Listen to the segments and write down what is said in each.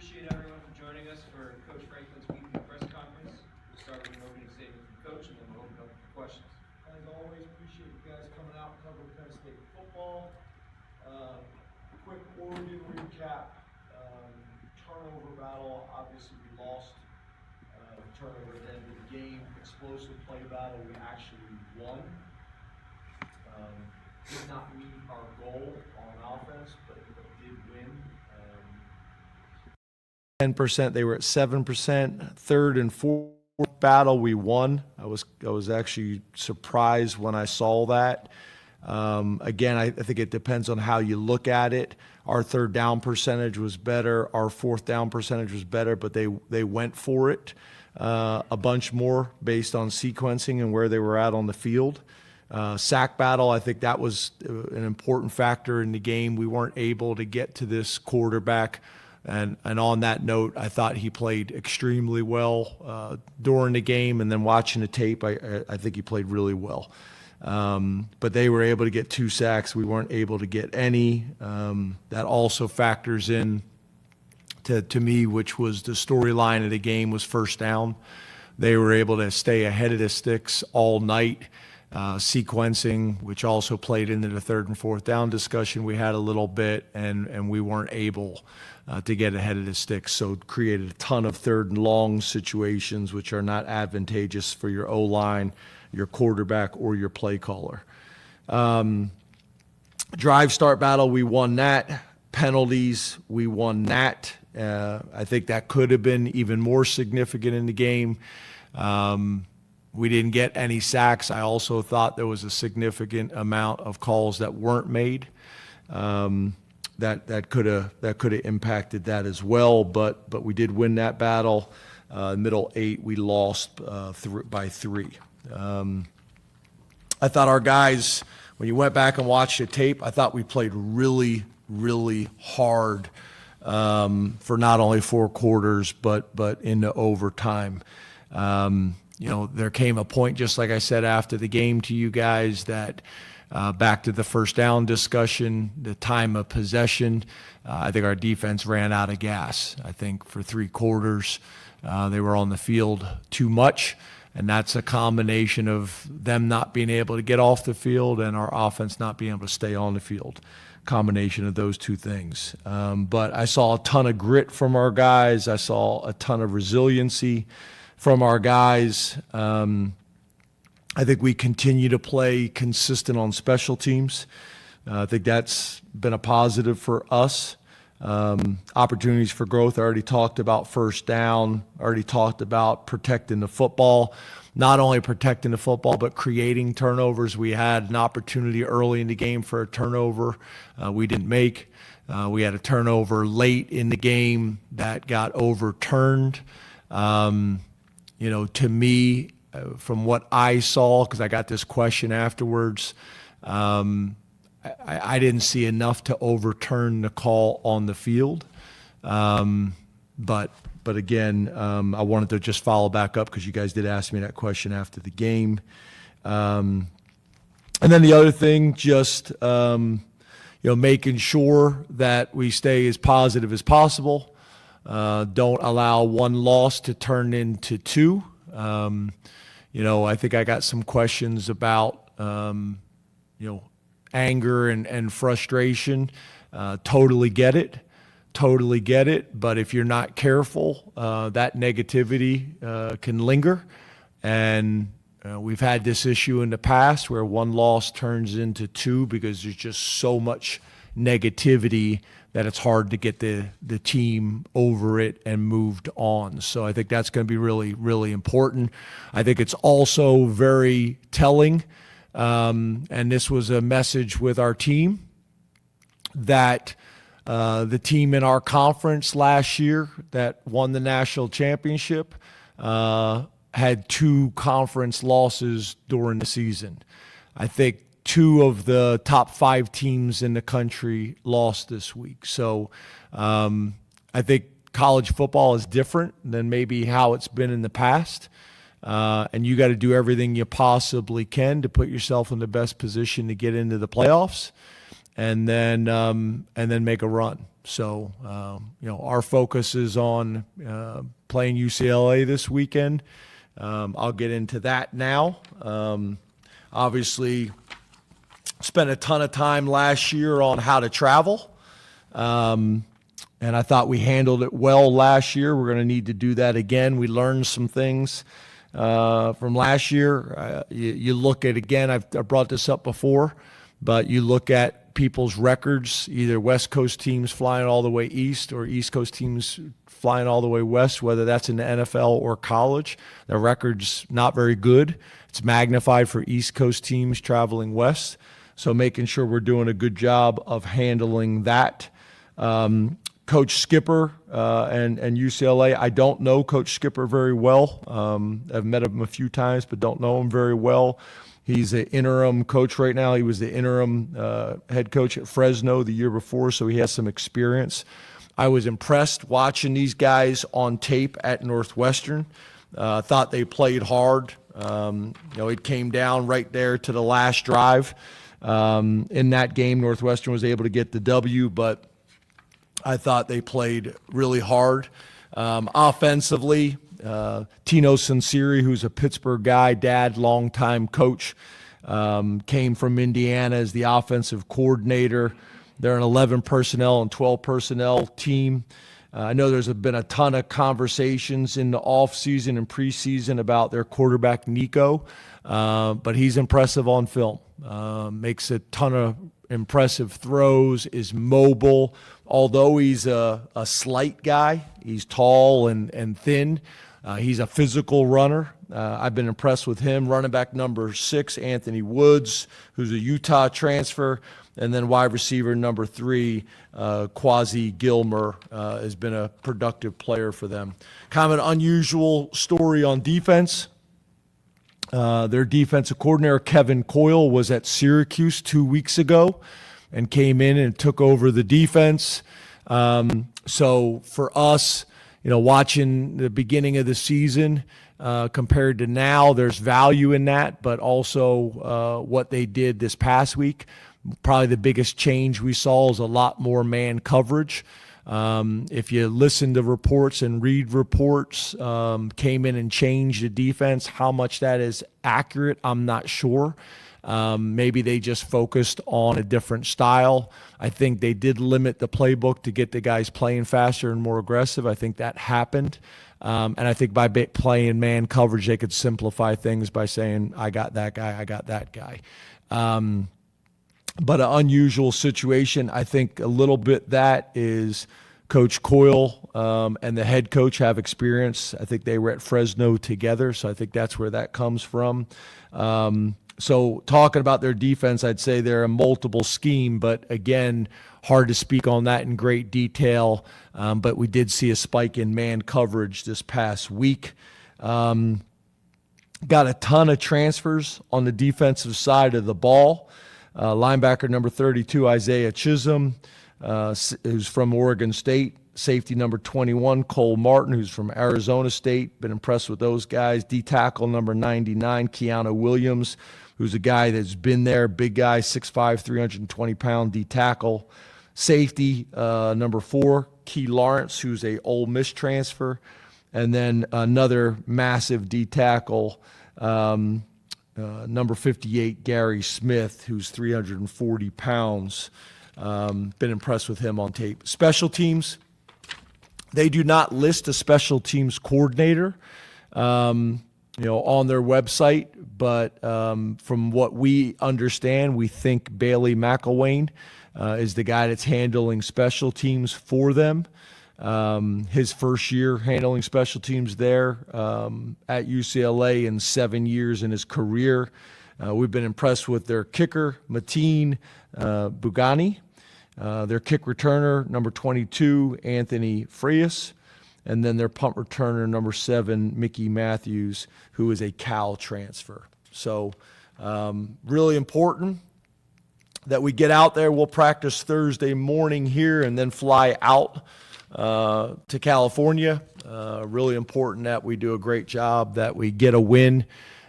appreciate everyone for joining us for Coach Franklin's weekly press conference. We'll start with an opening statement from Coach, and then we'll open up for questions. As always, appreciate you guys coming out and covering Penn State football. Quick Oregon recap. Turnover battle. Obviously, we lost. Turnover at the end of the game. Explosive play battle. We actually won. Did not meet our goal on offense, but did win. 10%. They were at 7%. Third and fourth battle, we won. I was actually surprised when I saw that. Again, I think it depends on how you look at it. Our third down percentage was better. Our fourth down percentage was better, but they went for it a bunch more based on sequencing and where they were at on the field. Sack battle, I think that was an important factor in the game. We weren't able to get to this quarterback. And on that note, I thought he played extremely well during the game, and then watching the tape, I think he played really well. But they were able to get 2 sacks. We weren't able to get any. That also factors in to me, which was the storyline of the game, was first down. They were able to stay ahead of the sticks all night. Sequencing, which also played into the third and fourth down discussion we had a little bit, and we weren't able to get ahead of the sticks, so it created a ton of third and long situations, which are not advantageous for your O-line, your quarterback, or your play caller. Drive start battle, we won that. Penalties, we won that. I think that could have been even more significant in the game. We didn't get any sacks. I also thought there was a significant amount of calls that weren't made. That could have impacted that as well. But we did win that battle. Middle 8, we lost by 3. I thought our guys, when you went back and watched the tape, I thought we played really, really hard for not only 4 quarters but into overtime. There came a point, just like I said after the game to you guys, that back to the first down discussion, the time of possession, I think our defense ran out of gas. I think for 3 quarters they were on the field too much, and that's a combination of them not being able to get off the field and our offense not being able to stay on the field. Combination of those 2 things. But I saw a ton of grit from our guys. I saw a ton of resiliency from our guys. I think we continue to play consistent on special teams. I think that's been a positive for us. Opportunities for growth, I already talked about first down, already talked about protecting the football. Not only protecting the football, but creating turnovers. We had an opportunity early in the game for a turnover we didn't make. We had a turnover late in the game that got overturned. To me, from what I saw, because I got this question afterwards, I didn't see enough to overturn the call on the field. But again, I wanted to just follow back up because you guys did ask me that question after the game. And then the other thing, just making sure that we stay as positive as possible. Don't allow 1 loss to turn into 2. I think I got some questions about, anger and frustration. Totally get it. But if you're not careful, that negativity can linger. And we've had this issue in the past where 1 loss turns into 2 because there's just so much negativity that it's hard to get the team over it and moved on. So I think that's going to be really, really important. I think it's also very telling, and this was a message with our team, that the team in our conference last year that won the national championship had 2 conference losses during the season. I think 2 of the top 5 teams in the country lost this week. So I think college football is different than maybe how it's been in the past. And you got to do everything you possibly can to put yourself in the best position to get into the playoffs. and then make a run. So, our focus is on playing UCLA this weekend. I'll get into that now. Obviously, spent a ton of time last year on how to travel. And I thought we handled it well last year. We're going to need to do that again. We learned some things from last year. You look at, again, I brought this up before, but you look at people's records, either West Coast teams flying all the way east or East Coast teams flying all the way west, whether that's in the NFL or college. Their record's not very good. It's magnified for East Coast teams traveling west. So making sure we're doing a good job of handling that. Coach Skipper and UCLA, I don't know Coach Skipper very well. I've met him a few times, but don't know him very well. He's an interim coach right now. He was the interim head coach at Fresno the year before, so he has some experience. I was impressed watching these guys on tape at Northwestern. Thought they played hard. It came down right there to the last drive. In that game, Northwestern was able to get the W, but I thought they played really hard. Offensively, Tino Sinceri, who's a Pittsburgh guy, dad, longtime coach, came from Indiana as the offensive coordinator. They're an 11 personnel and 12 personnel team. I know there's been a ton of conversations in the offseason and preseason about their quarterback, Nico, but he's impressive on film. Makes a ton of impressive throws, is mobile. Although he's a slight guy, he's tall and thin. He's a physical runner. I've been impressed with him. Running back number 6, Anthony Woods, who's a Utah transfer. And then wide receiver number 3, Quasi Gilmer, has been a productive player for them. Kind of an unusual story on defense. Their defensive coordinator, Kevin Coyle, was at Syracuse 2 weeks ago and came in and took over the defense. So for us, watching the beginning of the season compared to now, there's value in that, but also what they did this past week. Probably the biggest change we saw is a lot more man coverage. If you listen to reports and read reports, came in and changed the defense. How much that is accurate, I'm not sure. Maybe they just focused on a different style. I think they did limit the playbook to get the guys playing faster and more aggressive. I think that happened. And I think by playing man coverage, they could simplify things by saying, I got that guy, I got that guy. But an unusual situation. I think a little bit that is Coach Coyle and the head coach have experience. I think they were at Fresno together, so I think that's where that comes from. So talking about their defense, I'd say they're a multiple scheme, but again, hard to speak on that in great detail. But we did see a spike in man coverage this past week. Got a ton of transfers on the defensive side of the ball. Linebacker number 32, Isaiah Chisholm, who's from Oregon State. Safety number 21, Cole Martin, who's from Arizona State. Been impressed with those guys. D-tackle number 99, Keanu Williams, who's a guy that's been there. Big guy, 6'5", 320-pound D-tackle. Safety number 4, Key Lawrence, who's a Ole Miss transfer. And then another massive D-tackle, number 58, Gary Smith, who's 340 pounds. Been impressed with him on tape. Special teams, they do not list a special teams coordinator, on their website. But from what we understand, we think Bailey McElwain is the guy that's handling special teams for them. His first year handling special teams there at UCLA in 7 years in his career. We've been impressed with their kicker, Mateen Bugani, their kick returner, number 22, Anthony Frias, and then their punt returner, number 7, Mickey Matthews, who is a Cal transfer. So really important that we get out there. We'll practice Thursday morning here and then fly out to California. Really important that we do a great job, that we get a win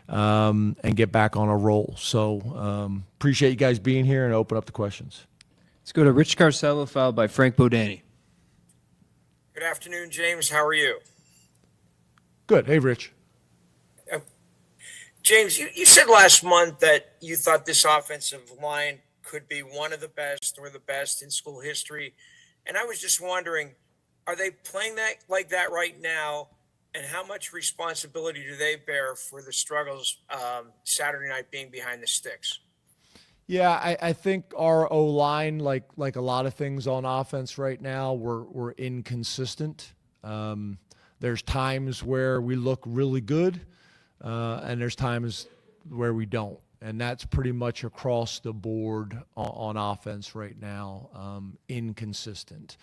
and get back on a roll. So appreciate you guys being here and open up the questions. Let's go to Rich Carcello, followed by Frank Bodani. Good afternoon, James. How are you? Good. Hey, Rich. James, you said last month that you thought this offensive line could be one of the best or the best in school history. And I was just wondering, are they playing that like that right now? And how much responsibility do they bear for the struggles Saturday night being behind the sticks? Yeah, I think our O-line, like a lot of things on offense right now, we're inconsistent. There's times where we look really good, and there's times where we don't. And that's pretty much across the board on offense right now, inconsistent.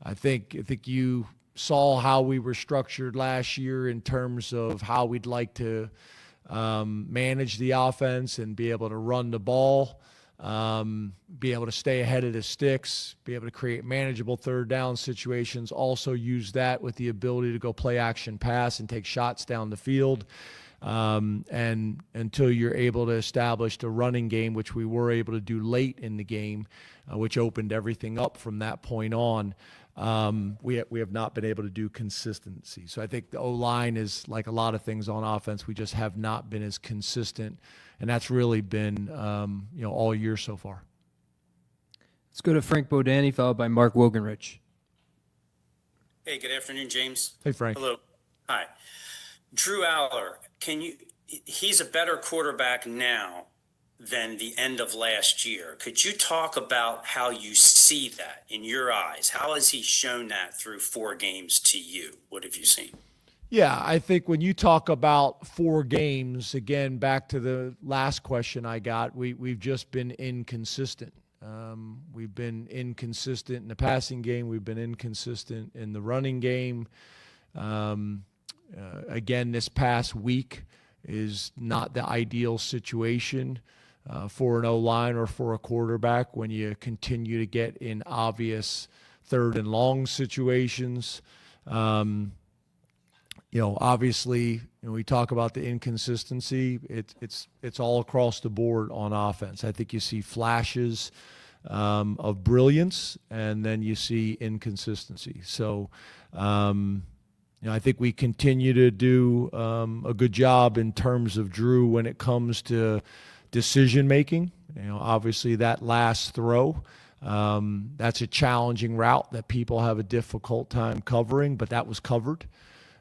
I think you saw how we were structured last year in terms of how we'd like to manage the offense and be able to run the ball, be able to stay ahead of the sticks, be able to create manageable third down situations, also use that with the ability to go play action pass and take shots down the field. And until you're able to establish the running game, which we were able to do late in the game, which opened everything up from that point on, we have not been able to do consistency. So I think the O-line is like a lot of things on offense. We just have not been as consistent, and that's really been all year so far. Let's go to Frank Bodani, followed by Mark Wogenrich. Hey, good afternoon, James. Hey, Frank. Hello. Hi. Drew Allar, he's a better quarterback now than the end of last year. Could you talk about how you see that in your eyes? How has he shown that through 4 games to you? What have you seen? Yeah, I think when you talk about 4 games, again, back to the last question I got, we've just been inconsistent. We've been inconsistent in the passing game. We've been inconsistent in the running game. Again, this past week is not the ideal situation for an O-line or for a quarterback when you continue to get in obvious third and long situations. Obviously, we talk about the inconsistency. It's all across the board on offense. I think you see flashes of brilliance, and then you see inconsistency. So, I think we continue to do a good job in terms of Drew when it comes to decision making. Obviously that last throw, that's a challenging route that people have a difficult time covering, but that was covered.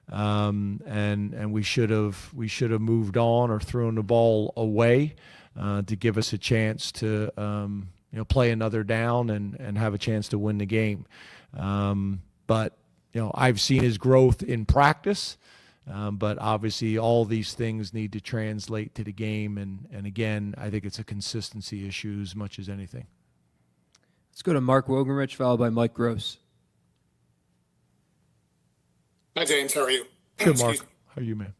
And we should have moved on or thrown the ball away to give us a chance to play another down and have a chance to win the game. But I've seen his growth in practice, but obviously all these things need to translate to the game. And again, I think it's a consistency issue as much as anything. Let's go to Mark Wogenrich, followed by Mike Gross. Hi, James. How are you? Good, Mark. How are you, man?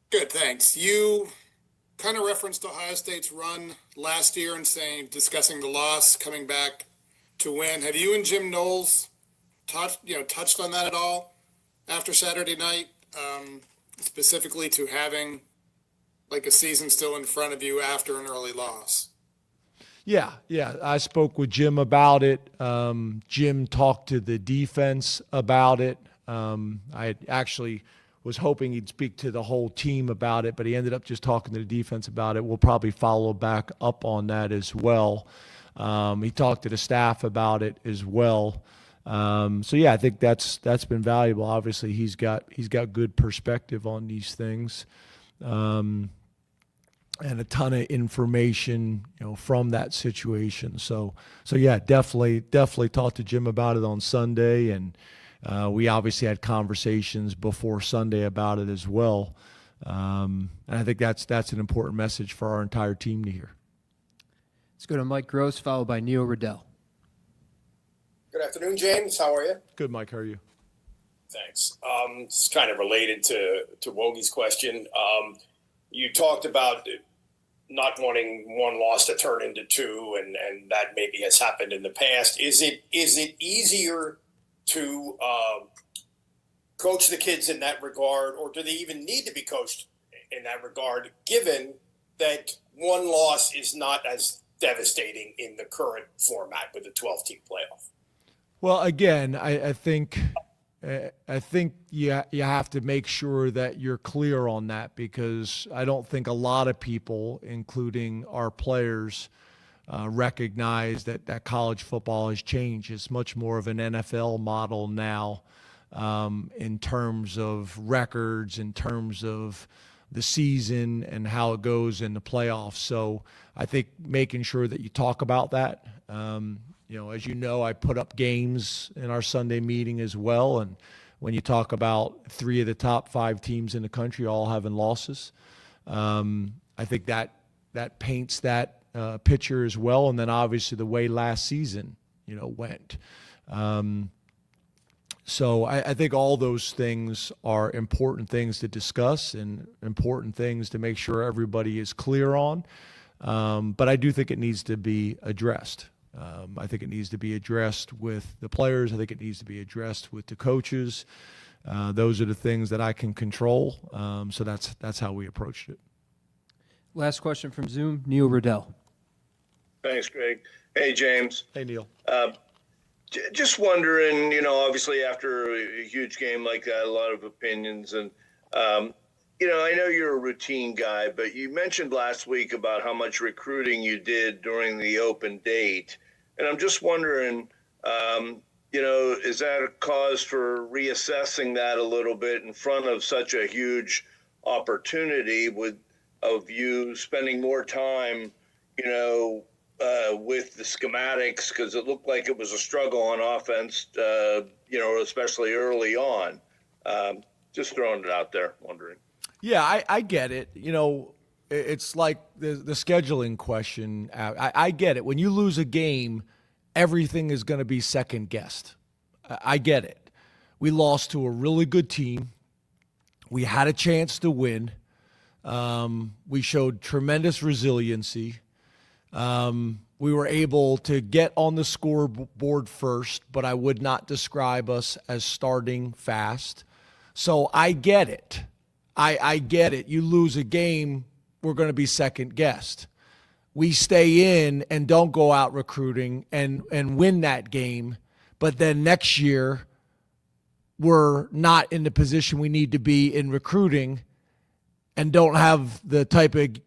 Good, thanks. You kind of referenced Ohio State's run last year and discussing the loss, coming back to win. Have you and Jim Knowles touched on that at all after Saturday night, specifically to having like a season still in front of you after an early loss? Yeah. I spoke with Jim about it. Jim talked to the defense about it. I actually was hoping he'd speak to the whole team about it, but he ended up just talking to the defense about it. We'll probably follow back up on that as well. He talked to the staff about it as well. So yeah, I think that's been valuable. Obviously, he's got good perspective on these things, and a ton of information, from that situation. So yeah, definitely talked to Jim about it on Sunday, and we obviously had conversations before Sunday about it as well. And I think that's an important message for our entire team to hear. Let's go to Mike Gross, followed by Neil Riddell. Good afternoon, James. How are you? Good, Mike. How are you? Thanks. It's kind of related to Wogie's question. You talked about not wanting one loss to turn into 2, and that maybe has happened in the past. Is it easier to coach the kids in that regard, or do they even need to be coached in that regard, given that one loss is not as devastating in the current format with the 12-team playoff. Well, again, I think you have to make sure that you're clear on that, because I don't think a lot of people, including our players, recognize that college football has changed. It's much more of an NFL model now, in terms of records, in terms of the season and how it goes in the playoffs. So I think making sure that you talk about that. As you know, I put up games in our Sunday meeting as well. And when you talk about 3 of the top 5 teams in the country all having losses, I think that paints that picture as well. And then obviously the way last season, went. So I think all those things are important things to discuss and important things to make sure everybody is clear on. But I do think it needs to be addressed. I think it needs to be addressed with the players. I think it needs to be addressed with the coaches. Those are the things that I can control. So that's how we approached it. Last question from Zoom, Neil Riddell. Thanks, Greg. Hey, James. Hey, Neil. Just wondering, obviously after a huge game like that, a lot of opinions. And, I know you're a routine guy, but you mentioned last week about how much recruiting you did during the open date. And I'm just wondering, is that a cause for reassessing that a little bit in front of such a huge opportunity of you spending more time, with the schematics, because it looked like it was a struggle on offense, especially early on. Just throwing it out there, wondering. Yeah, I get it. It's like the scheduling question. I get it. When you lose a game, everything is going to be second guessed. I get it. We lost to a really good team. We had a chance to win. We showed tremendous resiliency. We were able to get on the scoreboard first, but I would not describe us as starting fast. So I get it. I get it. You lose a game, we're going to be second guessed. We stay in and don't go out recruiting and win that game, but then next year we're not in the position we need to be in recruiting and don't have the type of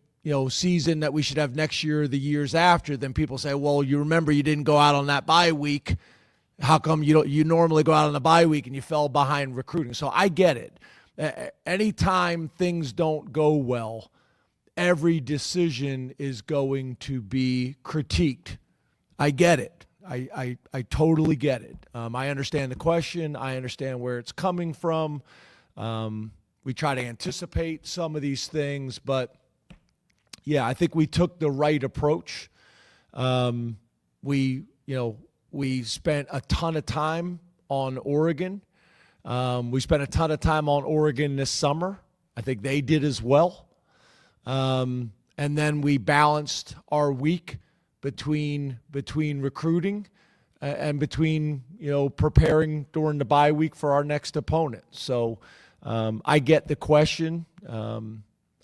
season that we should have next year or the years after. Then people say, well, you remember you didn't go out on that bye week. How come you normally go out on the bye week and you fell behind recruiting? So I get it. Anytime things don't go well, every decision is going to be critiqued. I get it. I totally get it. I understand the question. I understand where it's coming from. We try to anticipate some of these things, but yeah, I think we took the right approach. We spent a ton of time on Oregon. We spent a ton of time on Oregon this summer. I think they did as well. And then we balanced our week between recruiting and between, preparing during the bye week for our next opponent. So I get the question.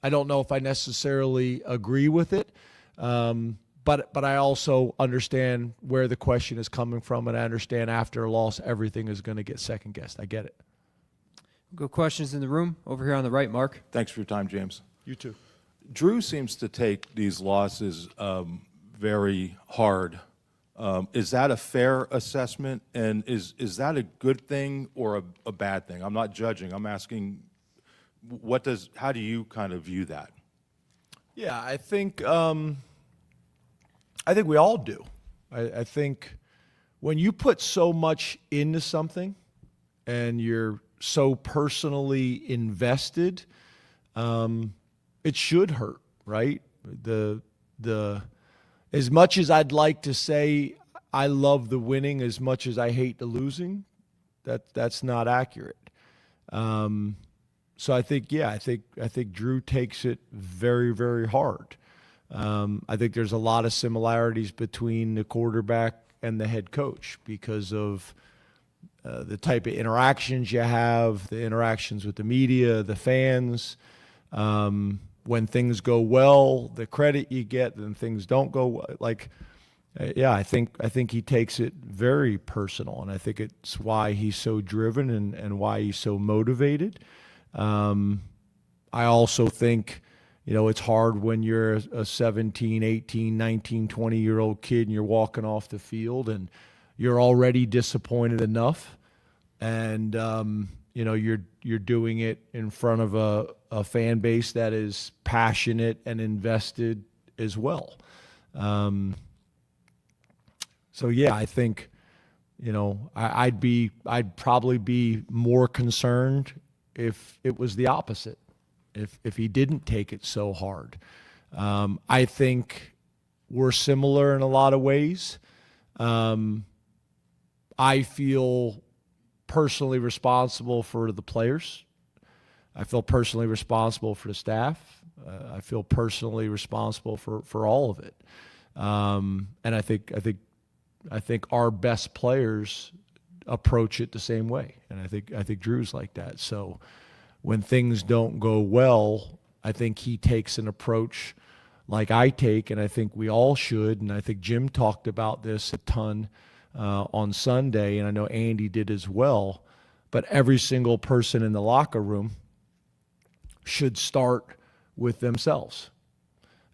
I don't know if I necessarily agree with it, but I also understand where the question is coming from, and I understand after a loss, everything is going to get second guessed. I get it. Go questions in the room over here on the right, Mark. Thanks for your time, James. You too. Drew seems to take these losses very hard. Is that a fair assessment, and is that a good thing or a bad thing? I'm not judging. I'm asking, how do you kind of view that? Yeah, I think we all do. I think when you put so much into something and you're so personally invested, it should hurt, right? As much as I'd like to say I love the winning as much as I hate the losing, that's not accurate. So I think Drew takes it very, very hard. I think there's a lot of similarities between the quarterback and the head coach because of the type of interactions you have, the interactions with the media, the fans. when things go well, the credit you get, then things don't go well. Like, yeah, I think he takes it very personal, and I think it's why he's so driven and why he's so motivated. I also think, it's hard when you're a 17, 18, 19, 20-year-old kid and you're walking off the field and you're already disappointed enough, and you're doing it in front of a fan base that is passionate and invested as well. So yeah, I think, I'd probably be more concerned if it was the opposite, if he didn't take it so hard. I think we're similar in a lot of ways. I feel personally responsible for the players. I feel personally responsible for the staff. I feel personally responsible for all of it. And I think our best players approach it the same way. And I think Drew's like that. So when things don't go well, I think he takes an approach like I take, and I think we all should. And I think Jim talked about this a ton on Sunday, and I know Andy did as well. But every single person in the locker room should start with themselves.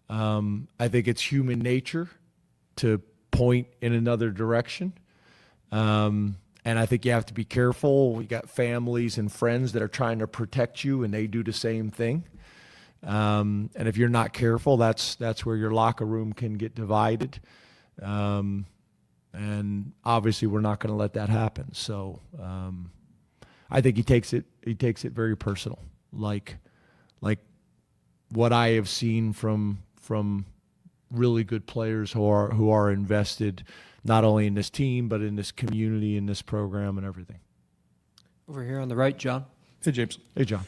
I think it's human nature to point in another direction. And I think you have to be careful. We got families and friends that are trying to protect you, and they do the same thing. And if you're not careful, that's where your locker room can get divided. And obviously we're not going to let that happen. So I think he takes it very personal. Like what I have seen from really good players who are invested not only in this team but in this community, in this program, and everything. Over here on the right, John. Hey, James. Hey, John.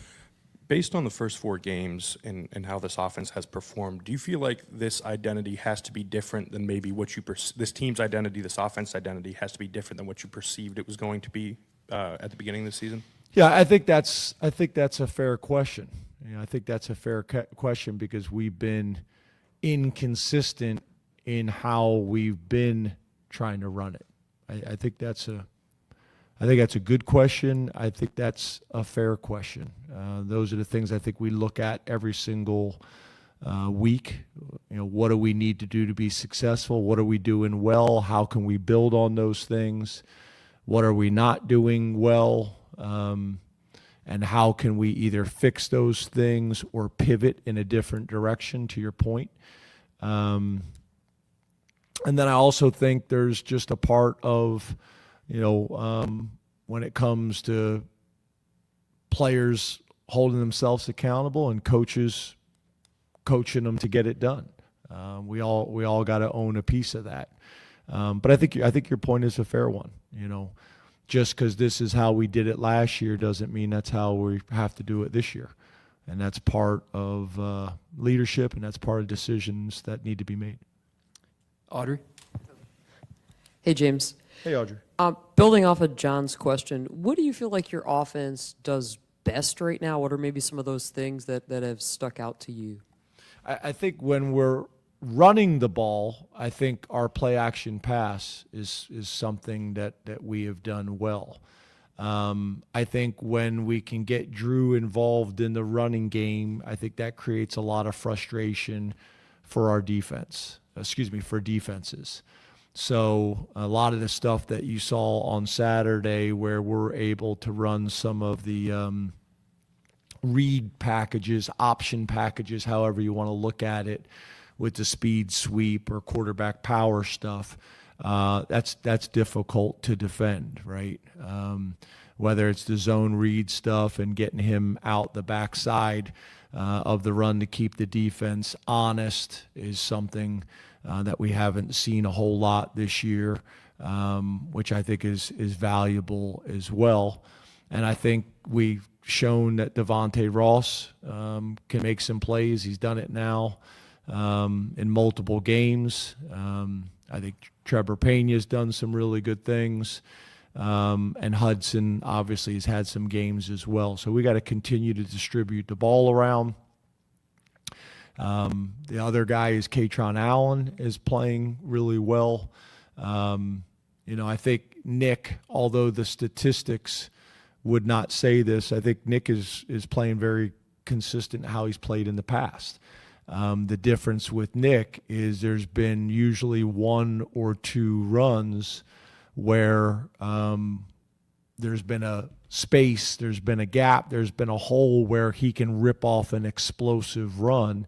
Based on the first 4 games and how this offense has performed, do you feel like this identity has to be different than maybe what you this team's identity, this offense identity has to be different than what you perceived it was going to be at the beginning of the season? Yeah, I think that's a fair question. I think that's a fair question because we've been inconsistent in how we've been trying to run it. I think that's a good question. I think that's a fair question. Those are the things I think we look at every single week. What do we need to do to be successful? What are we doing well? How can we build on those things? What are we not doing well? And how can we either fix those things or pivot in a different direction, to your point? And then I also think there's just a part of, when it comes to players holding themselves accountable and coaches coaching them to get it done. We all got to own a piece of that. But I think your point is a fair one. Just because this is how we did it last year doesn't mean that's how we have to do it this year. And that's part of leadership, and that's part of decisions that need to be made. Audrey. Hey, James. Hey, Audrey. Building off of John's question, what do you feel like your offense does best right now? What are maybe some of those things that have stuck out to you? I think when we're running the ball, I think our play action pass is something that we have done well. I think when we can get Drew involved in the running game, I think that creates a lot of frustration for our defenses. So a lot of the stuff that you saw on Saturday where we're able to run some of the read packages, option packages, however you want to look at it, with the speed sweep or quarterback power stuff, that's difficult to defend, right? Whether it's the zone read stuff and getting him out the backside of the run to keep the defense honest is something that we haven't seen a whole lot this year, which I think is valuable as well. And I think we've shown that Devontae Ross can make some plays. He's done it now in multiple games. I think Trevor Pena's done some really good things. And Hudson obviously has had some games as well. So we got to continue to distribute the ball around. The other guy is Katron Allen is playing really well. I think Nick, although the statistics would not say this, I think Nick is playing very consistent how he's played in the past. The difference with Nick is there's been usually 1 or 2 runs where there's been a space, there's been a gap, there's been a hole where he can rip off an explosive run.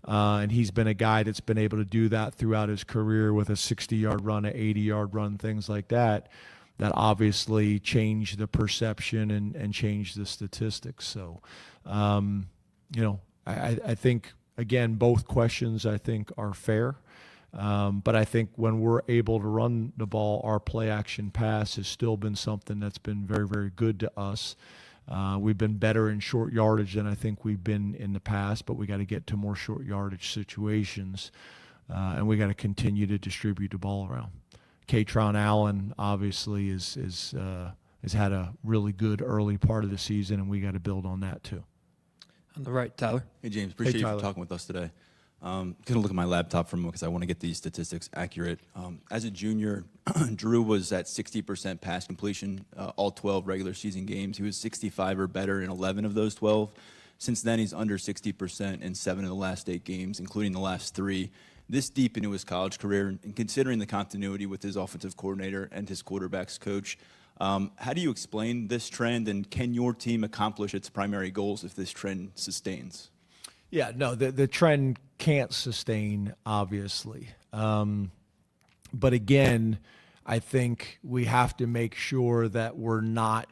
And he's been a guy that's been able to do that throughout his career with a 60-yard run, an 80-yard run, things like that. That obviously changed the perception and changed the statistics. So, I think, again, both questions I think are fair. But I think when we're able to run the ball, our play action pass has still been something that's been very, very good to us. We've been better in short yardage than I think we've been in the past, but we got to get to more short yardage situations, and we got to continue to distribute the ball around. Katron Allen obviously has had a really good early part of the season, and we got to build on that too. On the right, Tyler. Hey, James, appreciate you Tyler. for talking with us today. Going to look at my laptop for a moment because I want to get these statistics accurate. As a junior, Drew was at 60% pass completion, all 12 regular season games. He was 65 or better in 11 of those 12. Since then, he's under 60% in 7 of the last 8 games, including the last 3. This deep into his college career, and considering the continuity with his offensive coordinator and his quarterback's coach, how do you explain this trend, and can your team accomplish its primary goals if this trend sustains? Yeah, no, the trend can't sustain, obviously. But again, I think we have to make sure that we're not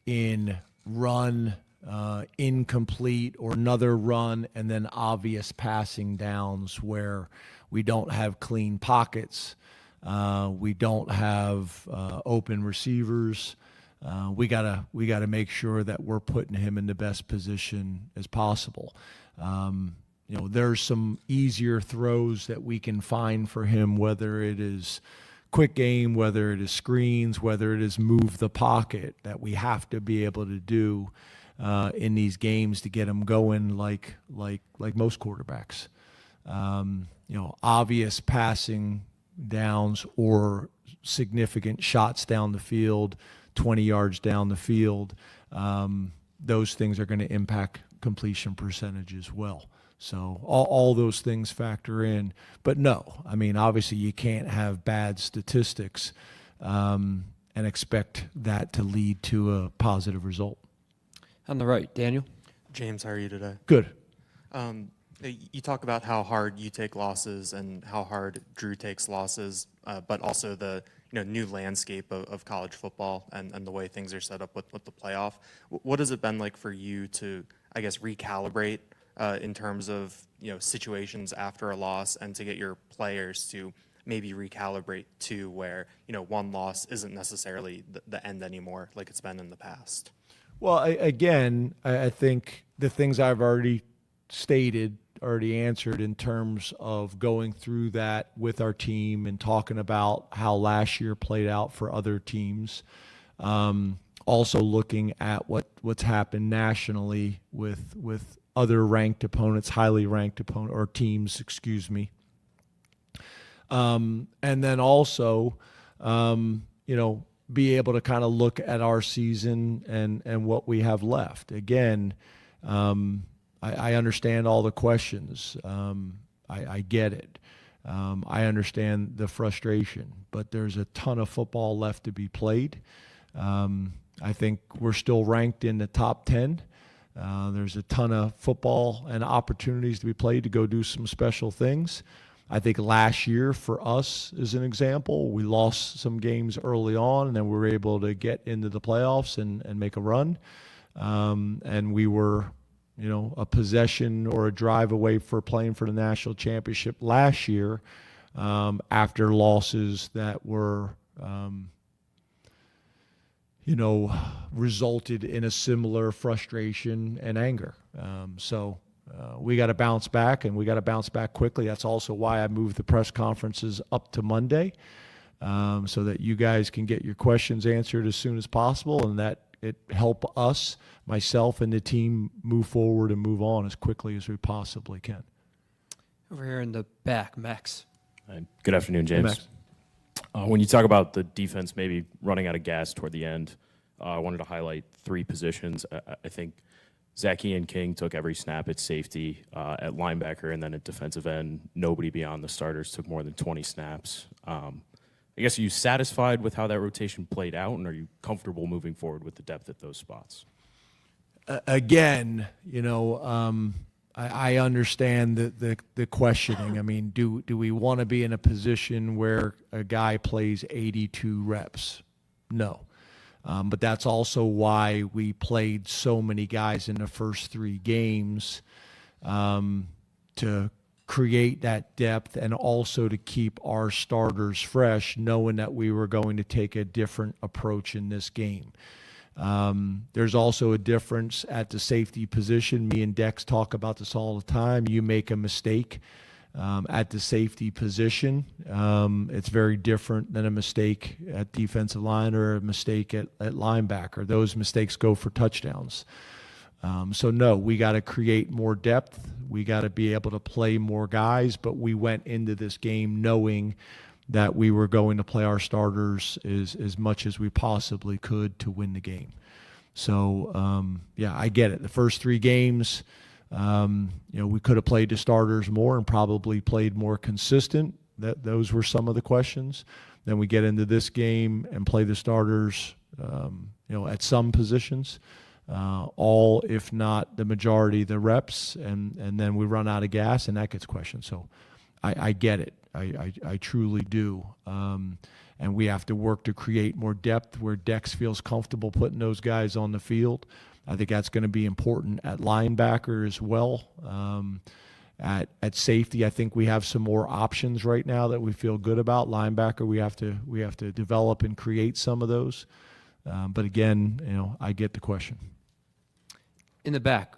in run, incomplete, or another run, and then obvious passing downs where we don't have clean pockets, we don't have open receivers. We gotta make sure that we're putting him in the best position as possible. There's some easier throws that we can find for him, whether it is quick game, whether it is screens, whether it is move the pocket, that we have to be able to do in these games to get him going like most quarterbacks. Obvious passing downs or significant shots down the field, 20 yards down the field, those things are going to impact completion percentage as well. So all those things factor in. But no, I mean, obviously you can't have bad statistics and expect that to lead to a positive result. On the right, Daniel. James, how are you today? Good. You talk about how hard you take losses and how hard Drew takes losses, but also the new landscape of college football and the way things are set up with the playoff. What has it been like for you to, I guess, recalibrate in terms of situations after a loss, and to get your players to maybe recalibrate to where one loss isn't necessarily the end anymore like it's been in the past? Well, I think the things I've already answered in terms of going through that with our team and talking about how last year played out for other teams. Also looking at what's happened nationally with other ranked opponents, highly ranked or teams, excuse me. And then also, be able to kind of look at our season and what we have left. Again, I understand all the questions. I get it. I understand the frustration, but there's a ton of football left to be played. I think we're still ranked in the top 10. There's a ton of football and opportunities to be played to go do some special things. I think last year for us, as an example, we lost some games early on, and then we were able to get into the playoffs and make a run. And we were, a possession or a drive away for playing for the national championship last year after losses that were, resulted in a similar frustration and anger. So we got to bounce back, and we got to bounce back quickly. That's also why I moved the press conferences up to Monday, so that you guys can get your questions answered as soon as possible, and that it help us, myself and the team, move forward and move on as quickly as we possibly can. Over here in the back, Max. Good afternoon, James. When you talk about the defense maybe running out of gas toward the end, I wanted to highlight 3 positions. I think Zacchaeus King took every snap at safety, at linebacker, and then at defensive end. Nobody beyond the starters took more than 20 snaps. I guess, are you satisfied with how that rotation played out, and are you comfortable moving forward with the depth at those spots? Again, I understand the questioning. I mean, do we want to be in a position where a guy plays 82 reps? No. But that's also why we played so many guys in the first 3 games, to create that depth and also to keep our starters fresh, knowing that we were going to take a different approach in this game. There's also a difference at the safety position. Me and Dex talk about this all the time. You make a mistake at the safety position, it's very different than a mistake at defensive line or a mistake at linebacker. Those mistakes go for touchdowns. So no, we got to create more depth. We got to be able to play more guys, but we went into this game knowing that we were going to play our starters as much as we possibly could to win the game. So, yeah, I get it. The first 3 games, we could have played the starters more and probably played more consistent. Those were some of the questions. Then we get into this game and play the starters, at some positions, all, if not the majority, the reps, and then we run out of gas, and that gets questioned. So I get it. I truly do. And we have to work to create more depth where Dex feels comfortable putting those guys on the field. I think that's going to be important at linebacker as well. At safety, I think we have some more options right now that we feel good about. Linebacker, we have to develop and create some of those. But again, I get the question. In the back,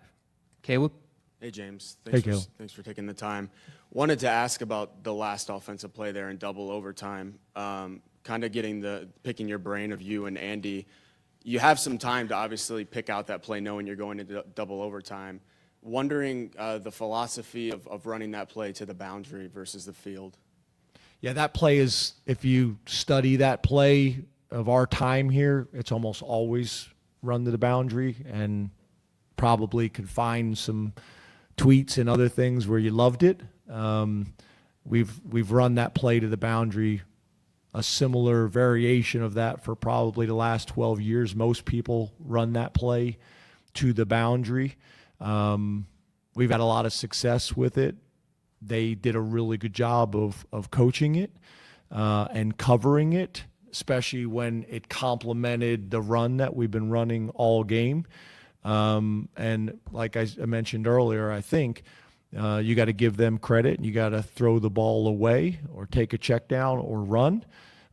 Caleb. Hey, James. Hey, Caleb. Thanks for taking the time. Wanted to ask about the last offensive play there in double overtime. Kind of picking your brain of you and Andy. You have some time to obviously pick out that play knowing you're going into double overtime. Wondering the philosophy of running that play to the boundary versus the field. Yeah, that play is, if you study that play of our time here, it's almost always run to the boundary, and probably could find some tweets and other things where you loved it. We've run that play to the boundary, a similar variation of that for probably the last 12 years. Most people run that play to the boundary. We've had a lot of success with it. They did a really good job of coaching it and covering it, especially when it complemented the run that we've been running all game. And like I mentioned earlier, I think you got to give them credit. You got to throw the ball away or take a check down or run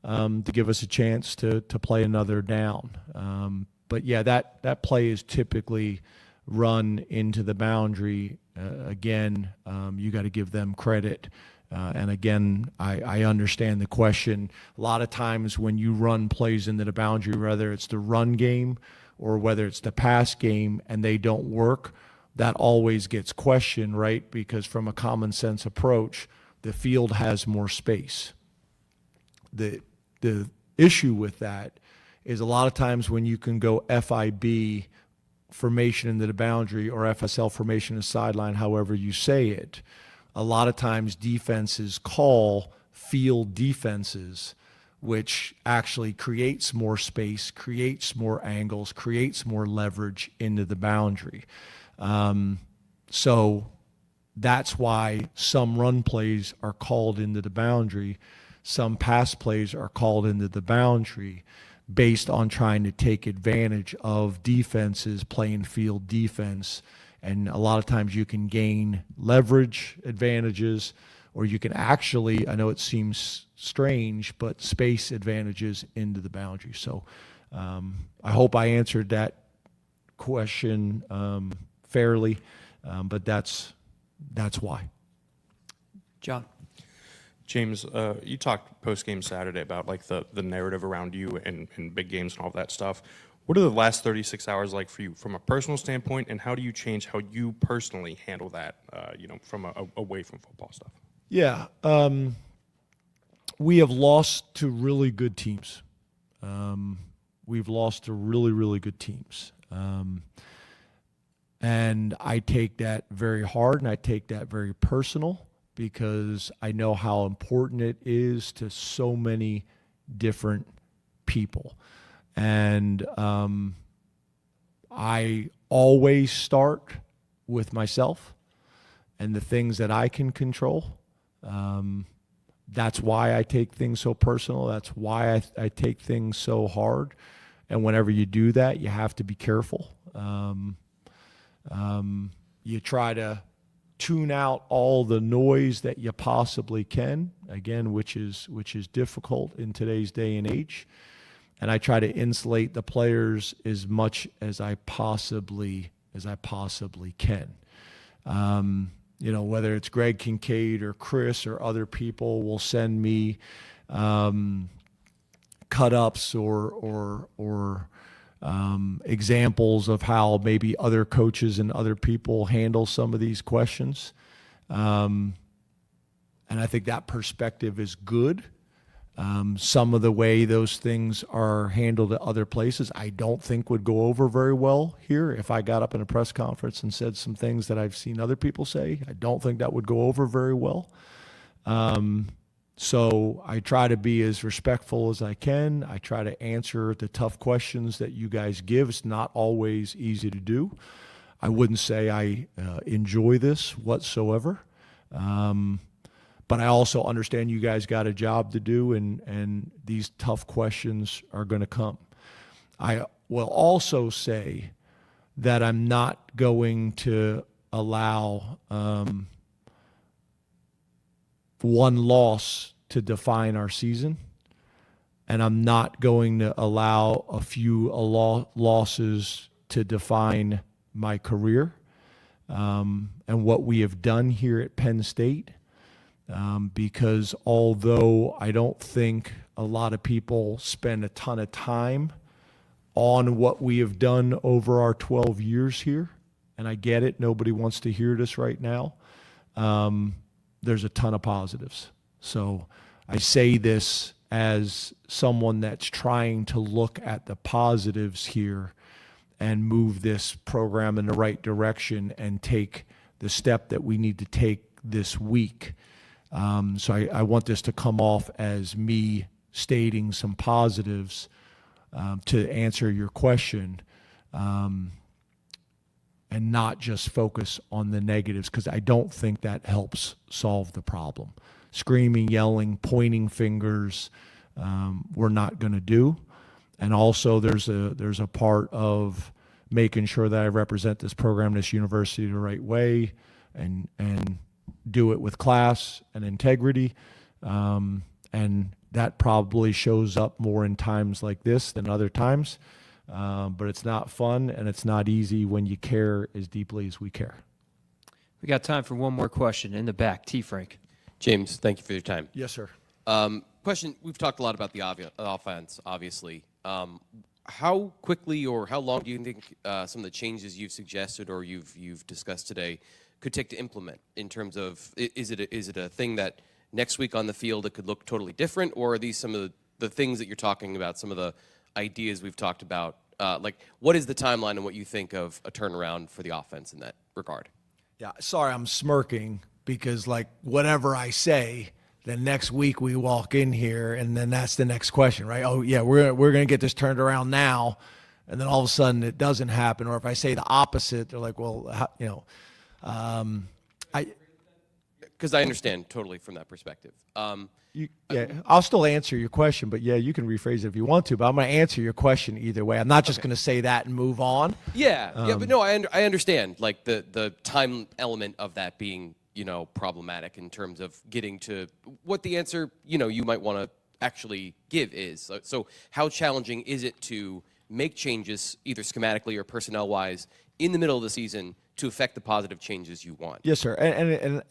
to give us a chance to play another down. But yeah, that play is typically run into the boundary. Again, you got to give them credit. And again, I understand the question. A lot of times when you run plays into the boundary, whether it's the run game or whether it's the pass game, and they don't work, that always gets questioned, right? Because from a common sense approach, the field has more space. The issue with that is a lot of times when you can go FIB formation into the boundary or FSL formation to the sideline, however you say it, a lot of times defenses call field defenses, which actually creates more space, creates more angles, creates more leverage into the boundary. So that's why some run plays are called into the boundary. Some pass plays are called into the boundary based on trying to take advantage of defenses playing field defense. And a lot of times you can gain leverage advantages, or you can actually, I know it seems strange, but space advantages into the boundary. So I hope I answered that question fairly, but that's why. John. James, you talked post-game Saturday about like the narrative around you and big games and all that stuff. What are the last 36 hours like for you from a personal standpoint, and how do you change how you personally handle that, from away from football stuff? Yeah. We have lost to really good teams. We've lost to really, really good teams. And I take that very hard, and I take that very personal, because I know how important it is to so many different people. And I always start with myself and the things that I can control. That's why I take things so personal. That's why I take things so hard. And whenever you do that, you have to be careful. You try to tune out all the noise that you possibly can, again, which is difficult in today's day and age. And I try to insulate the players as much as I possibly can. Whether it's Greg Kincaid or Chris or other people will send me cut-ups or examples of how maybe other coaches and other people handle some of these questions. And I think that perspective is good. Some of the way those things are handled at other places, I don't think would go over very well here. If I got up in a press conference and said some things that I've seen other people say, I don't think that would go over very well. So I try to be as respectful as I can. I try to answer the tough questions that you guys give. It's not always easy to do. I wouldn't say I enjoy this whatsoever. But I also understand you guys got a job to do, and these tough questions are going to come. I will also say that I'm not going to allow one loss to define our season, and I'm not going to allow a few losses to define my career and what we have done here at Penn State. Because although I don't think a lot of people spend a ton of time on what we have done over our 12 years here, and I get it, nobody wants to hear this right now, there's a ton of positives. So I say this as someone that's trying to look at the positives here and move this program in the right direction and take the step that we need to take this week. So I want this to come off as me stating some positives to answer your question, and not just focus on the negatives, because I don't think that helps solve the problem. Screaming, yelling, pointing fingers, we're not going to do. And also there's a part of making sure that I represent this program, this university, the right way, and do it with class and integrity. And that probably shows up more in times like this than other times. But it's not fun, and it's not easy when you care as deeply as we care. We got time for one more question in the back. T. Frank. James, thank you for your time. Yes, sir. Question, we've talked a lot about the offense, obviously. How quickly or how long do you think some of the changes you've suggested or you've discussed today could take to implement, in terms of, is it a thing that next week on the field it could look totally different, or are these some of the things that you're talking about, some of the ideas we've talked about? What is the timeline and what you think of a turnaround for the offense in that regard? Yeah, sorry, I'm smirking because whatever I say, the next week we walk in here and then that's the next question, right? Oh yeah, we're going to get this turned around now, and then all of a sudden it doesn't happen. Or if I say the opposite, they're like, well, because I understand totally from that perspective. I'll still answer your question, but yeah, you can rephrase it if you want to, but I'm going to answer your question either way. I'm not just going to say that and move on. But no, I understand the time element of that being, problematic in terms of getting to what the answer, you might want to actually give is. So how challenging is it to make changes either schematically or personnel wise in the middle of the season to affect the positive changes you want? Yes, sir. And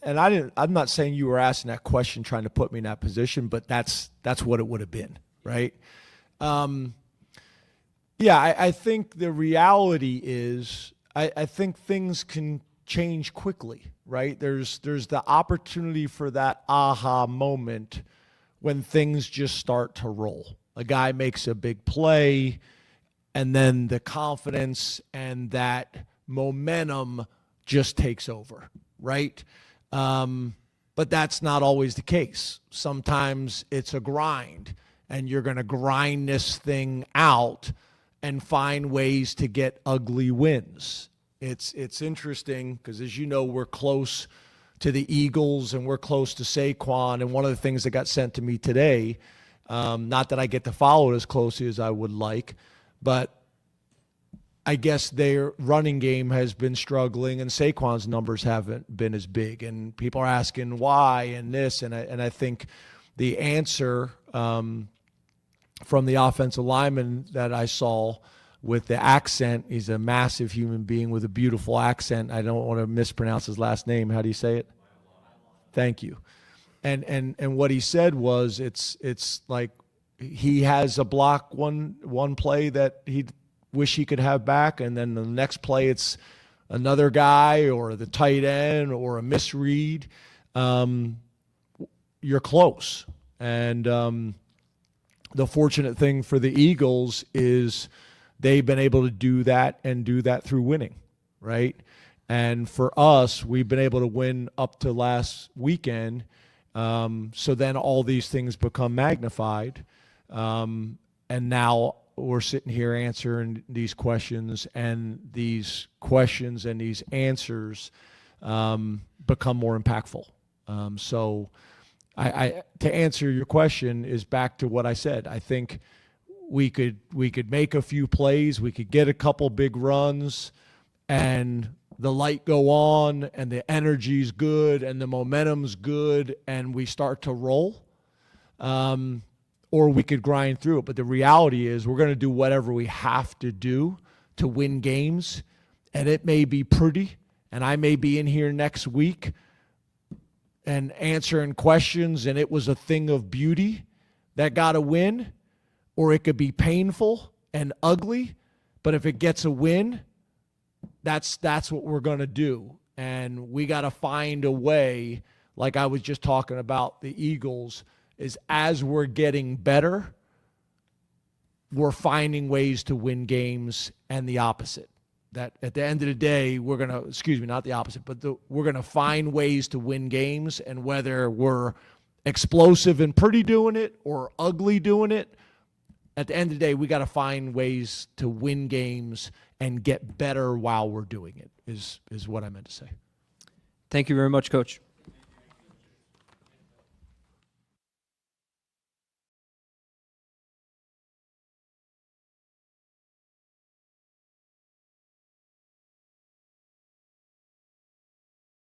I'm not saying you were asking that question trying to put me in that position, but that's what it would have been, right? Yeah, I think the reality is I think things can change quickly, right? There's the opportunity for that aha moment when things just start to roll. A guy makes a big play, and then the confidence and that momentum just takes over, right? But that's not always the case. Sometimes it's a grind, and you're going to grind this thing out and find ways to get ugly wins. It's interesting because, as you know, we're close to the Eagles and we're close to Saquon. And one of the things that got sent to me today, not that I get to follow it as closely as I would like, but I guess their running game has been struggling and Saquon's numbers haven't been as big. And people are asking why and this. And I think the answer from the offensive lineman that I saw with the accent, he's a massive human being with a beautiful accent. I don't want to mispronounce his last name. How do you say it? Thank you. And what he said was it's like he has a block one play that he'd wish he could have back, and then the next play it's another guy or the tight end or a misread. You're close. And the fortunate thing for the Eagles is they've been able to do that and do that through winning, right? And for us, we've been able to win up to last weekend. So then all these things become magnified. And now we're sitting here answering these questions and these answers become more impactful. So I to answer your question is back to what I said. I think we could make a few plays, we could get a couple big runs, and the light go on, and the energy's good, and the momentum's good, and we start to roll. Or we could grind through it. But the reality is we're going to do whatever we have to do to win games, and it may be pretty, and I may be in here next week and answering questions, and it was a thing of beauty that got a win, or it could be painful and ugly. But if it gets a win, that's what we're going to do. And we got to find a way, like I was just talking about the Eagles, is as we're getting better, we're finding ways to win games, and the opposite. That at the end of the day, we're going to, not the opposite, but we're going to find ways to win games, and whether we're explosive and pretty doing it or ugly doing it, at the end of the day, we got to find ways to win games and get better while we're doing it, is what I meant to say. Thank you very much, Coach.